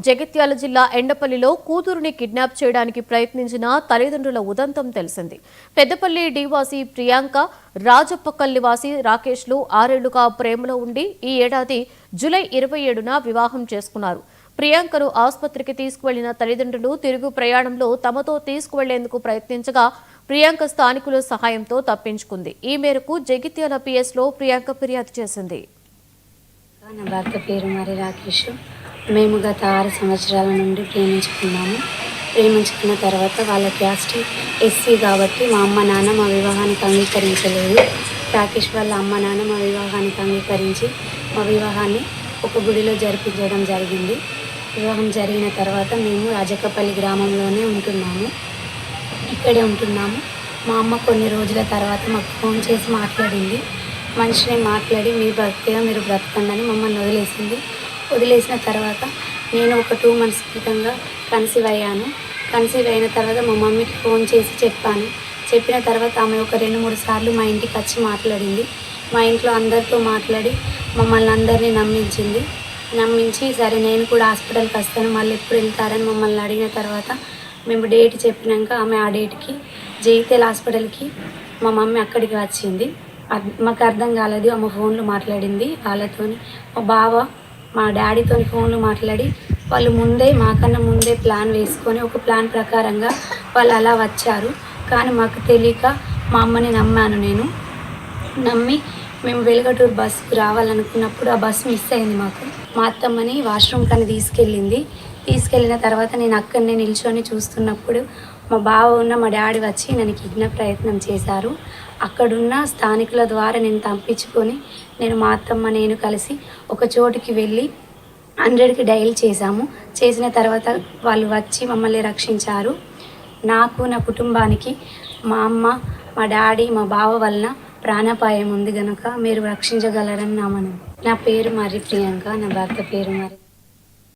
జగిత్యాల జిల్లా ఎండపల్లిలో కూతురుని కిడ్నాప్ చేయడానికి ప్రయత్నించిన తల్లిదండ్రుల ఉదంతం తెలిసింది. పెద్దపల్లి డీవాసి ప్రియాంక, రాజప్పకల్ నివాసి రాకేష్లు 6 ఏళ్లుగా ప్రేమలో ఉండి ఈ ఏడాది జూలై 27న వివాహం చేసుకున్నారు. ప్రియాంకను ఆసుపత్రికి తీసుకువెళ్లిన తల్లిదండ్రులు తిరుగు ప్రయాణంలో తమతో తీసుకువెళ్లేందుకు ప్రయత్నించగా ప్రియాంక స్థానికుల సహాయంతో తప్పించుకుంది. ఈ మేరకు జగిత్యాల పిఎస్లో ప్రియాంక ఫిర్యాదు చేసింది. నా భర్త పేరు మరి రాకేష్. మేము గత 6 సంవత్సరాల నుండి ప్రేమించుకున్న తర్వాత వాళ్ళ క్యాస్ట్ ఎస్సీ కాబట్టి మా అమ్మ నాన్న మా వివాహానికి అంగీకరించలేదు. రాకేష్ వాళ్ళ అమ్మ నాన్న మా వివాహానికి అంగీకరించి మా వివాహాన్ని ఒక గుడిలో జరిపించడం జరిగింది. వివాహం జరిగిన తర్వాత మేము రాజకపల్లి గ్రామంలోనే ఇక్కడే ఉంటున్నాము. మా అమ్మ కొన్ని రోజుల తర్వాత మాకు ఫోన్ చేసి మాట్లాడింది. మనిషిని మాట్లాడి మీ భక్తిగా మీరు బ్రతకండి అని మమ్మల్ని వదిలేసిన తర్వాత నేను ఒక 2 months క్రితంగా కన్సీవ్ అయ్యాను. కన్సీవ్ అయిన తర్వాత మా మమ్మీకి ఫోన్ చేసి చెప్పిన తర్వాత ఆమె ఒక 2-3 సార్లు మా ఇంటికి వచ్చి మాట్లాడింది. మా ఇంట్లో అందరితో మాట్లాడి మమ్మల్ని అందరినీ నమ్మించి సరే నేను కూడా హాస్పిటల్కి వస్తాను, మళ్ళీ ఎప్పుడు వెళ్తారని మమ్మల్ని అడిగిన తర్వాత మేము డేట్ చెప్పినాక ఆమె ఆ డేట్కి జగిత్యాల హాస్పిటల్కి మా మమ్మీ అక్కడికి వచ్చింది. మాకు అర్థం కాలేదు. ఆమె ఫోన్లో మాట్లాడింది వాళ్ళతోని. మా బావ మా డాడీతో ఫోన్లు మాట్లాడి వాళ్ళు మాకన్నా ముందే ప్లాన్ వేసుకొని ఒక ప్లాన్ ప్రకారంగా వాళ్ళు అలా వచ్చారు. కానీ మాకు తెలియక మా అమ్మని నమ్మి మేము వెలుగటూరు బస్సుకు రావాలనుకున్నప్పుడు ఆ బస్సు మిస్ అయింది. మా అత్తమ్మని వాష్రూమ్ కని తీసుకెళ్ళిన తర్వాత నేను అక్కడనే నిల్చొని చూస్తున్నప్పుడు మా బావ మా డాడీ వచ్చి నన్ను కిడ్నాప్ ప్రయత్నం చేశారు. అక్కడున్న స్థానికుల ద్వారా నేను తప్పించుకొని మా అత్తమ్మ నేను కలిసి ఒక చోటుకి వెళ్ళి 100కి డయల్ చేసిన తర్వాత వాళ్ళు వచ్చి మమ్మల్ని రక్షించారు. నాకు నా కుటుంబానికి మా అమ్మ మా డాడీ మా బావ వలన ప్రాణాపాయం ఉంది కనుక మీరు రక్షించగలరని నా పేరు మరి ప్రియాంక, నా భర్త పేరు మరి